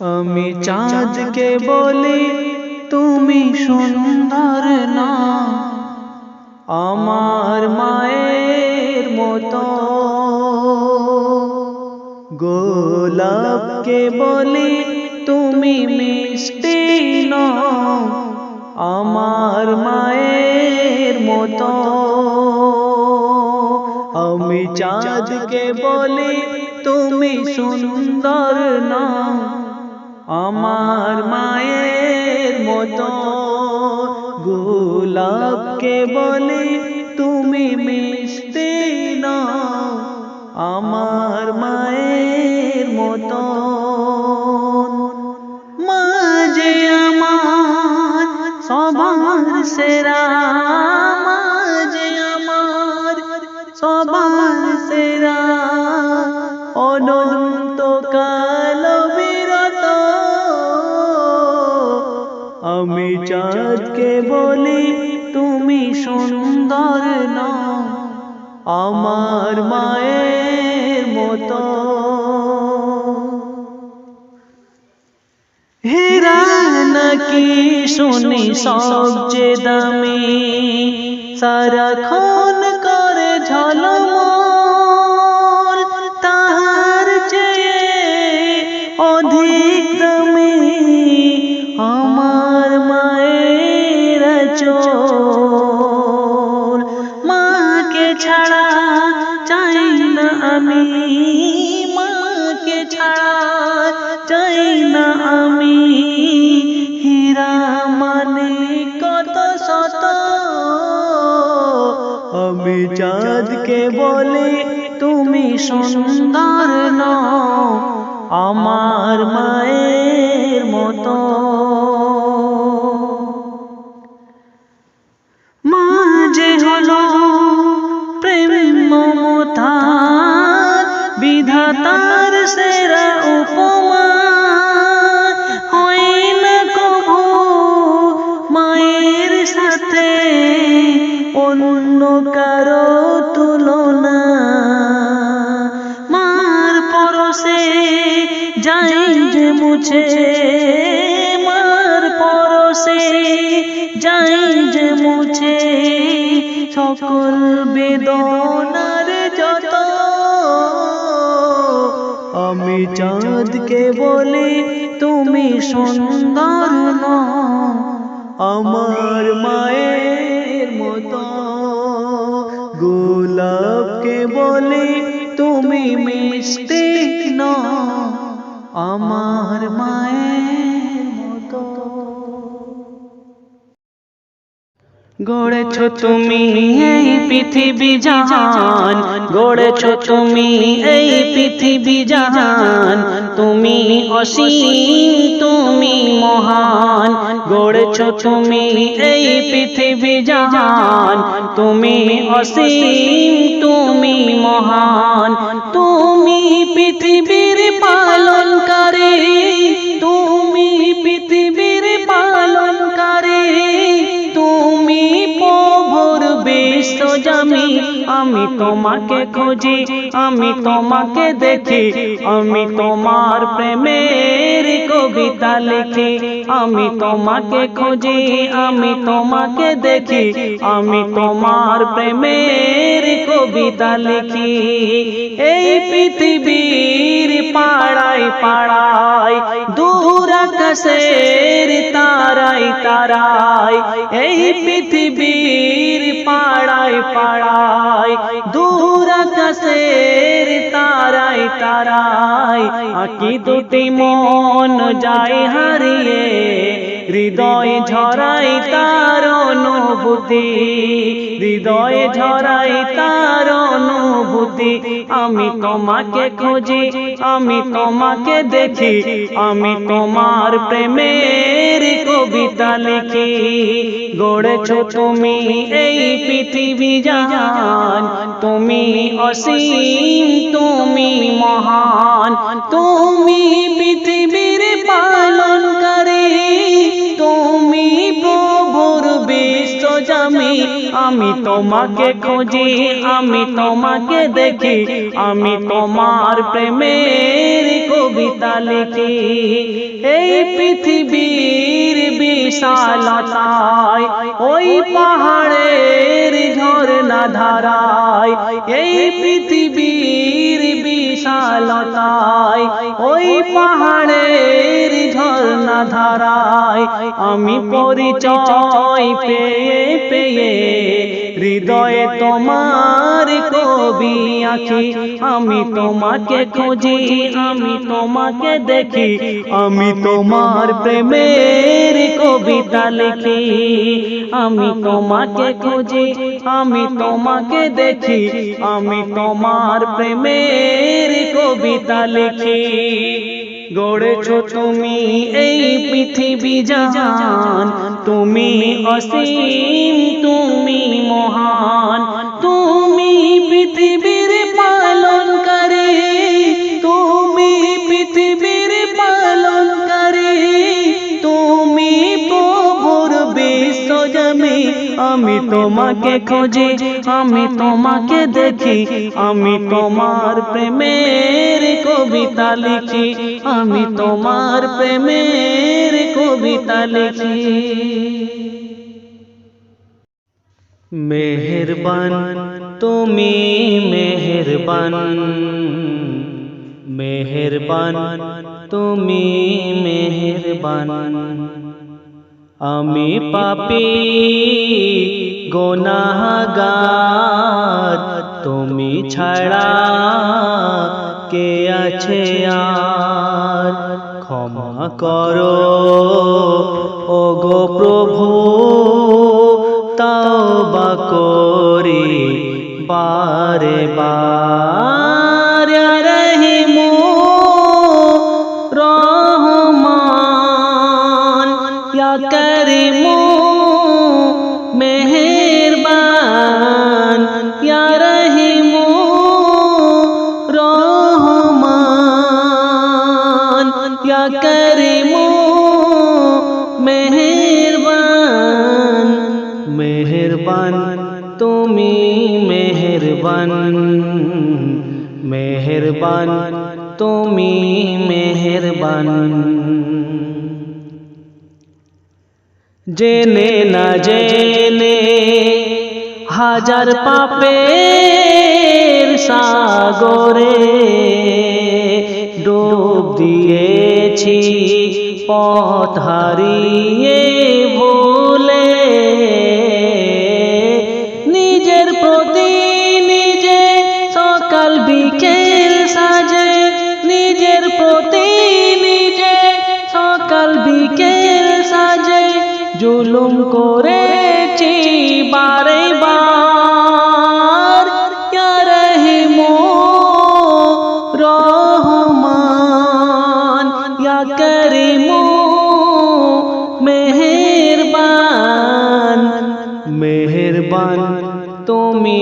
আমি চাঁদকে বলি তুমি সুন্দর না, আমার মায়ের মতো। গোলাপকে বলি তুমি মিষ্টি নও, আমার মায়ের মতো। আমি চাঁদকে বলি তুমি সুন্দর না, আমার মায়ের মতো। গোলাপকে বলি তুমি মিষ্টি নও, আমার মায়ের মতো। মা যে আমার সবার সেরা, মা যে আমার সবার সেরা, অনন্তকাল বিরত। আমি চাঁদকে বলি তুমি সুন্দর নও, আমার মায়ের মতো। হীরা নাকি শুনি সবচেয়ে দামি, সারাক্ষণ করে ঝলমল, তার চেয়ে অধিক দামি আমার মায়ের আঁচল। মাকে ছাড়া চাই না আমি, মাকে ছাড়া চাই না আমি। হীরা মানে কত শত, আমি চাঁদকে বলি তুমি সুন্দর নও, আমার মায়ের মতো। মা যে হলো প্রেম মমতার বিধাতার সেরা উপমা, হয় না কভু মায়ের সাথে অন্য কারো তুলনা। মার পরশে যাই যে মুছে, মার পরশে যাই যে মুছে, সকল বেদনার যত। আমি চাঁদকে বলি তুমি সুন্দর নও, আমার মায়ের মতো। গোলাপকে বলি তুমি মিষ্টি নও, আমার মায়ের মতো। গড়েছ তুমি এই পৃথিবী জাহান, গড়েছ তুমি এই পৃথিবী জাহান, তুমি অসীম তুমি মহান। গড়েছ তুমি এই পৃথিবী জাহান, তুমি অসীম তুমি মহান। তুমি পৃথিবীর পালনকারী, তুমি পৃথিবীর পালনকারী, তুমি প্রভুর বিশ্বজামি। আমি তোমাকে খুঁজি, আমি তোমাকে দেখি, আমি তোমার প্রেমের কবিতা লিখি। আমি তোমাকে খুঁজি, আমি তোমাকে দেখি, আমি তোমার প্রেমের কবিতা লিখি। এই পৃথিবীর পাড়ায় পাড়ায়, দূর আকাশের তারায় তারায়, এই পৃথিবীর পাড়ায় পাড়ায়, দূর আকাশের তারায় তারায়, আঁকি দুটি মন যায় হারিয়ে, হৃদয় ঝরাই তার অনুভূতি, হৃদয় ঝরাই তার অনুভূতি। আমি তোমাকে খুঁজি, আমি তোমাকে দেখি, আমি তোমার প্রেমের কবিতা লিখি। গড়েছ তুমি এই পৃথিবী জাহান, তুমি অসীম তুমি মহান। তুমি পৃথিবীর পালনকারী, তুমি প্রভুর বিশ্বজামি। আমি তোমাকে খুঁজি, আমি তোমাকে দেখি, আমি তোমার প্রেমের কবিতা লিখি। এই পৃথিবীর বিশালতায় ওই পাহাড়ের ঝর্ণা ধারায়, এই পৃথিবীর বিশালতায় ওই পাহাড়ের ঝর্ণা ধারায় আমি পরিচয় পেয়ে পেয়ে হৃদয়ে তোমার কবি আঁকি। আমি তোমাকে খুঁজি, আমি তোমাকে দেখি, আমি তোমার প্রেমের কবিতা লিখি। আমি তোমাকে খুঁজি, আমি তোমাকে দেখি, আমি তোমার প্রেমের কবিতা লিখি। গড়েছো তুমি এই পৃথিবী জাহান, তুমি অসীম, তুমি মহান, তুমি পৃথিবীর পালনকারী, তুমি পৃথিবীর পালনকারী, তুমি প্রভুর বিশ্বজমি। আমি তোমাকে খুঁজি, আমি তোমাকে দেখি, আমি তোমার প্রেমের কবিতা লিখি, আমি তোমার প্রেমের কবিতা লিখি। মেহেরবান তুমি মেহেরবান, মেহেরবান তুমি মেহেরবান। আমি পাপী গুনাহগার, তুমি ছাড়া কে আছে আর। ক্ষমা করো ওগো প্রভু, তওবা করি বারে বার। ইয়া রহিমু রহমান, ইয়া করিমু মেহেরবান, ইয়া রহিমু রহমান, ইয়া করিমু মেহেরবান। মেহেরবান তুমি মেহেরবান, মেহেরবান তুমি মেহেরবান। জেনে না জেনে হাজার পাপের সাগরে ডুব দিয়েছি পথ হারিয়ে ভুলে। নিজের প্রতি নিজে সকাল বিকেল সাজে, নিজের প্রতি নিজে সকাল বিকেল সাজে জুলুম করেছি বারে বার। ইয়া রহিমু রহমান, ইয়া করিমু মেহেরবান। মেহেরবান তুমি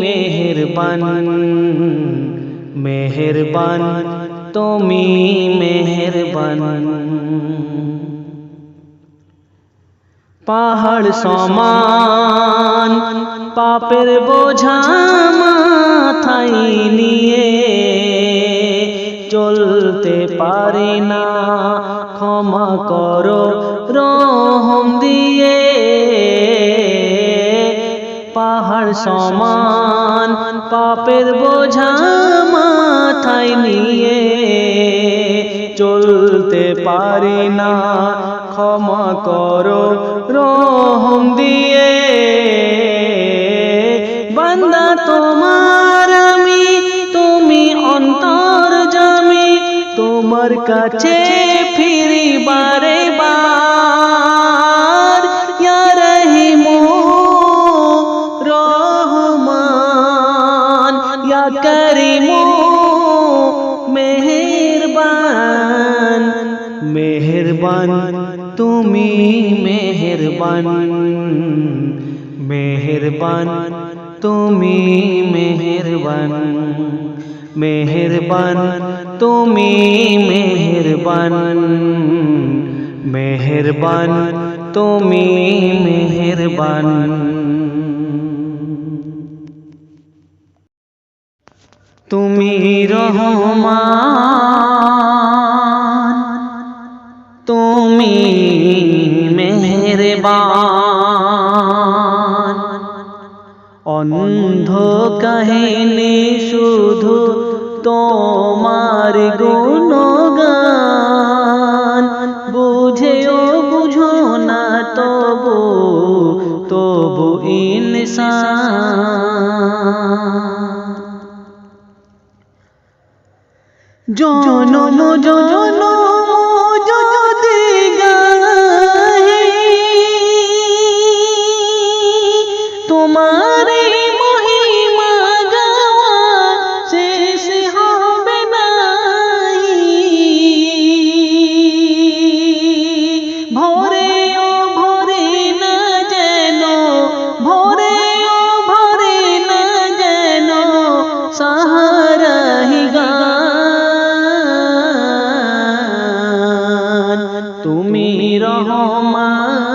মেহেরবান, মেহেরবান তুমি মেহেরবান। পাহাড় সমান পাপের বোঝা মাথায় নিয়ে চলতে পারি না, ক্ষমা করো রহম দিয়ে। পাহাড় সমান পাপের বোঝা মাথায় নিয়ে চলতে পারি না, ক্ষমা করো রহম দিয়ে। বান্দা তোমার আমি, তুমি অন্তর্যামী, তোমার কাছে ফিরি বারে বার। ইয়া রহিমু রহমান, ইয়া করিমু মেহেরবান। মেহেরবান তুমি মেহেরবান, মেহেরবান তুমি মেহেরবান। মেহেরবান তুমি মেহেরবান, মেহেরবান তুমি মেহেরবান। তুমি রহমান অন্ধ কাহিনী শুধু তোমার গুণগান, বুঝেও বুঝো না তবু তবু ইনসান। জনম জনম যদি গাহি তোমার মহিমা গাওয়া শেষ হবে নাই। ভরে ও ভরে না যেন, ভরে ও ভরে না যেন সাহারাহি গান। তুমি রহমান,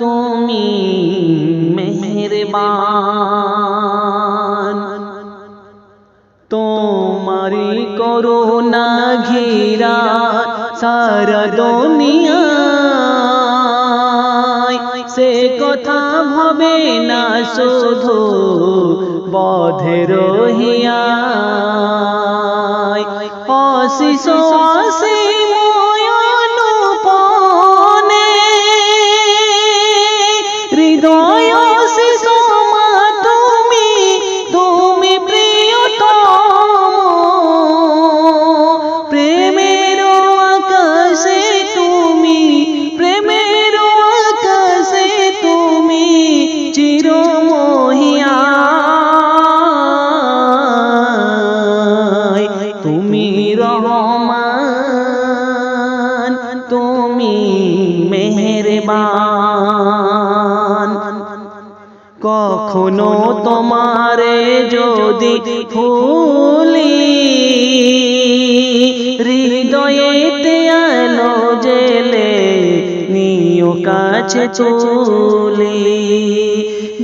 তুমি মেহেরবান, তোমারি করুণা ঘিরা সারা দুনিয়ায়। সে কথা ভাবে না শুধু বধের হিয়ায়। অশিষ অসীম অনুপনে হৃদয় অশিষ মা তুমি, তুমি প্রিয়তম। প্রেমের আকাশে তুমি, প্রেমের আকাশে তুমি চিরমহিয়ায়। তুমি রহমান, তুমি মেহেরবান। কখনো তোমারে যদি ভুলি, হৃদয়েতে আলো জেলে নিও কাছে তুলি।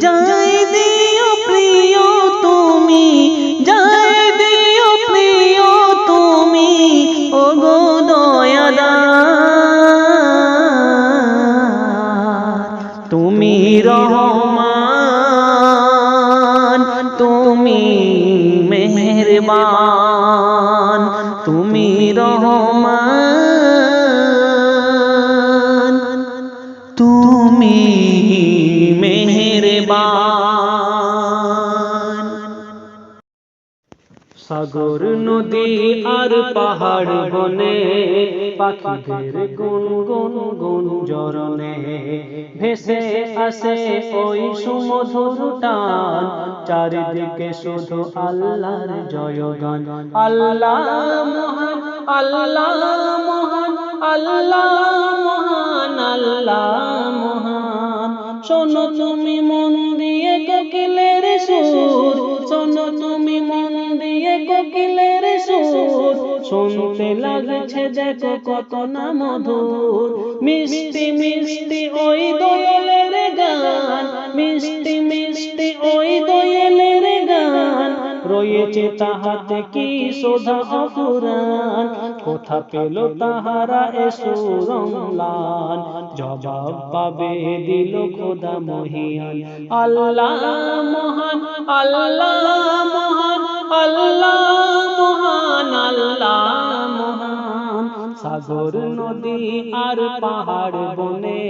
জয় দিও প্রিয় তুমি, জয় দিও প্রিয় তুমি, ওগো দয়াদার। তুমি রহমান, তুমি মেহেরবান, তুমি রহমান, তুমি মেহেরবান। সাগর নদী আর পাহাড় বনে পাখিদের গুনগুন গুঞ্জরণে ভেসে আসে ওই সুমধুর টান। চারিদিকে শুধু আল্লাহর জয়গান। আল্লাহ মহান, আল্লাহ মহান, আল্লাহ মহান, আল্লাহ মহান। শোনো তুমি মন দিয়ে কোকিলের সুর, শোনো তুমি মন দিয়ে কোকিলের সুর। শুনতে লাগছে দেখো কত না মধুর। মিষ্টি মিষ্টি ওই দোয়েলের গান, মিষ্টি মিষ্টি ওই দোয়েলের গান। রয়েছে তাহাতে কি শোধা অফুরান। কোথা পেল তাহারা এ সুরম্লান। জবাব পাবে দিল খোদা মহিয়ান। আল্লাহ মহান, আল্লাহ মহান, আল্লাহ মহান, আল্লাহ মহান। সাগর নদী আর পাহাড় বনে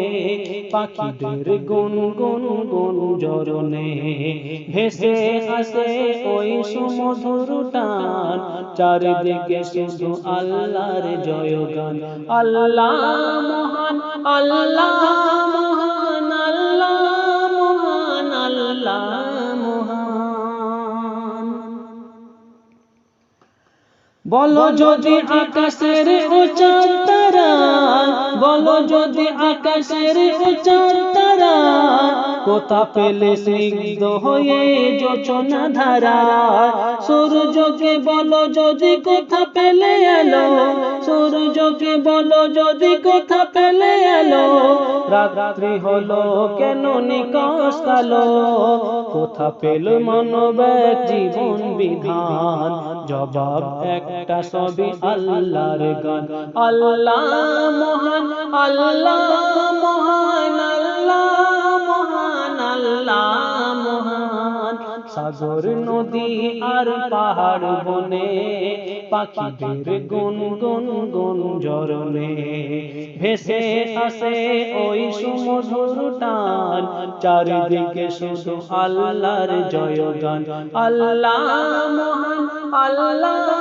পাখিদের গুনগুন গুঞ্জরণে ভেসে আসে ওই সুমধুর টান। চারিদিকে শুধু আল্লাহর জয়গান। আল্লাহ মহান, আল্লাহ মহান, আল্লাহ মহান, আল্লাহ মহান। বলো যদি আকাশের উঁচার তারা, বলো যদি আকাশের উঁচার তারা, কোথা পেলে স্নিগ্ধ হয়ে যোচনা ধারা। সূর্যকে বলো যদি কোথা পেলে এলো, সূর্যকে বলো যদি কোথা পেলে এলো। রাত্রি হলো কেন নিকষ কালো, কোথা পেল মানব এক জীবন বিধান। জবাব একটা সবই আল্লাহর গান। আল্লাহ মহান, আল্লাহ মহান, আল্লাহ মহান, আল্লাহ সাগর নদী আর পাহাড় বনে পাখিদের গুন গুন গুন ঝরনে ভেসে আসে ওই সুমধুর টান চারিদিকে শুধু আল্লাহর জয়গান আল্লাহ মহান আল্লাহ